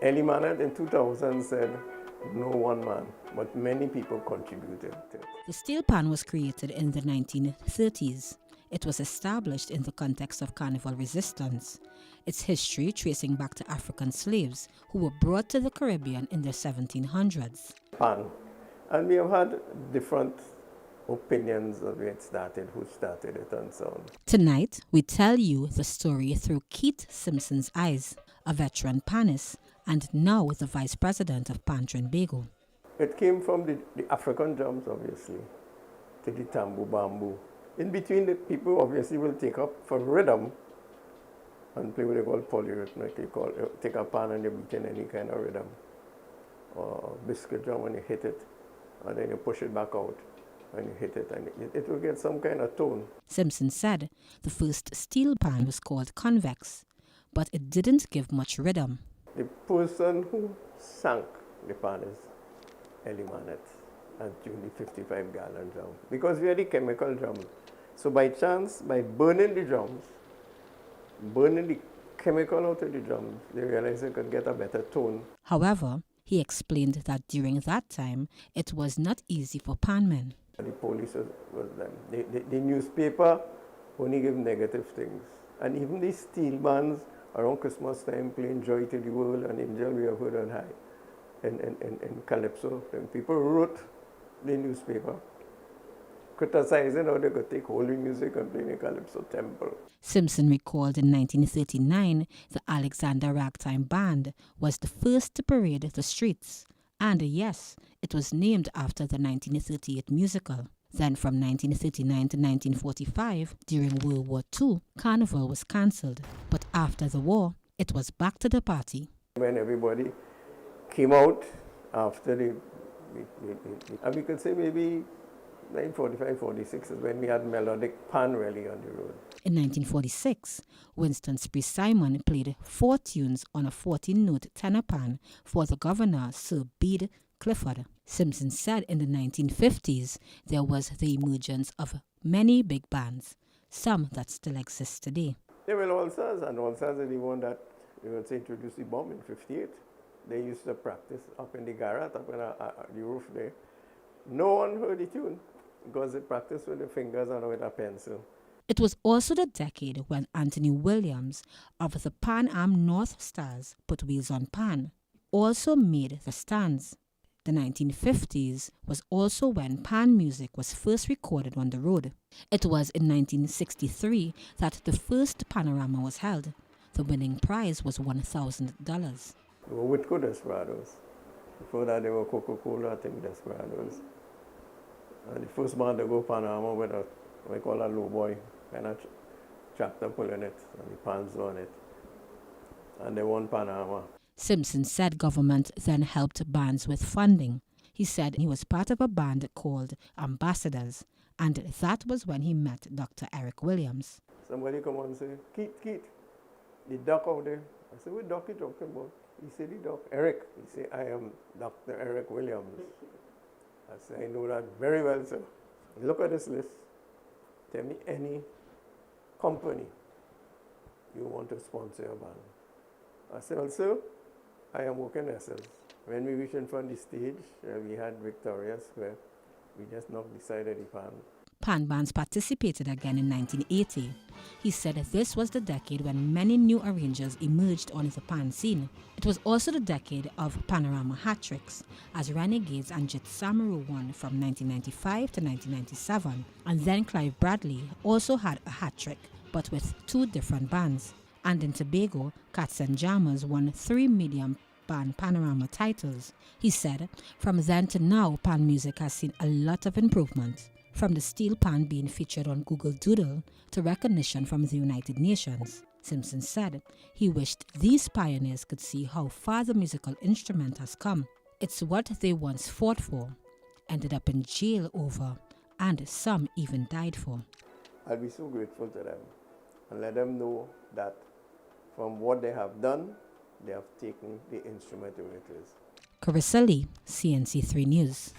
Elie Manet in 2000 said, no one man, but many people contributed to it. The Steelpan was created in the 1930s. It was established in the context of carnival resistance, its history tracing back to African slaves who were brought to the Caribbean in the 1700s. Pan. And we have had different opinions of where it started, who started it, and so on. Tonight, we tell you the story through Keith Simpson's eyes, a veteran panist and now the vice president of Pan Trinbago. It came from the African drums, obviously, to the tambu bamboo. In between, the people obviously will take up for rhythm and play what they call polyrhythmic. They take a pan and you beat in any kind of rhythm. Or biscuit drum and you hit it, and then you push it back out and you hit it, and it will get some kind of tone. Simpson said the first steel pan was called convex, but it didn't give much rhythm. The person who sank the pan is Elie Manet and tuned the 55-gallon drum, because we are the chemical drums. So by chance, by burning the drums, burning the chemical out of the drums, they realized they could get a better tone. However, he explained that during that time, it was not easy for panmen. The police was them. The newspaper only give negative things. And even the steel bands around Christmas time playing Joy to the World and Angel We Have Heard on High in Calypso. And people wrote the newspaper criticizing how they could take holy music and play in a Calypso temple. Simpson recalled in 1939 the Alexander Ragtime Band was the first to parade the streets. And yes, it was named after the 1938 musical. Then from 1939 to 1945, during World War II, Carnival was cancelled. But after the war, it was back to the party. When everybody came out after and we could say maybe 1945-46 is when we had melodic pan really on the road. In 1946, Winston Spree Simon played 4 tunes on a 14-note tenor pan for the governor, Sir Bede Clifford. Simpson said in the 1950s there was the emergence of many big bands, some that still exist today. There were All-Stars, and All-Stars are the one that we would say introduced the bomb in 58. They used to practice up in the garage, up on the roof there. No one heard the tune because they practiced with their fingers and with a pencil. It was also the decade when Anthony Williams of the Pan Am North Stars Put Wheels on Pan also made the stands. The 1950s was also when pan music was first recorded on the road. It was in 1963 that the first panorama was held. The winning prize was $1,000. They were Whitco Desperados. Before that, they were Coca-Cola, I think, Desperados. And the first band to go Panama with what we call a low boy, kind of tractor pulling it, and the pans on it. And they won Panama. Simpson said government then helped bands with funding. He said he was part of a band called Ambassadors, and that was when he met Dr. Eric Williams. Somebody come on and say, Keith, the doc out there. I said, what doc you talking about? He said, the doc, Eric. He said, I am Dr. Eric Williams. I said, I know that very well, sir. Look at this list. Tell me any company you want to sponsor a band. I said, well, sir, I am working SLs. When we reached in front of the stage, we had Victoria Square. We just knocked the side of the pan. Pan bands participated again in 1980. He said this was the decade when many new arrangers emerged on the pan scene. It was also the decade of panorama hat-tricks, as Renegades and Jit Samaru won from 1995 to 1997. And then Clive Bradley also had a hat-trick, but with 2 different bands. And in Tobago, Cats and Jammers won 3 medium band panorama titles. He said, from then to now, pan music has seen a lot of improvement. From the steel pan being featured on Google Doodle to recognition from the United Nations. Simpson said he wished these pioneers could see how far the musical instrument has come. It's what they once fought for, ended up in jail over, and some even died for. I'll be so grateful to them and let them know that from what they have done, they have taken the instrument to where it is. Carissa Lee, CNC3 News.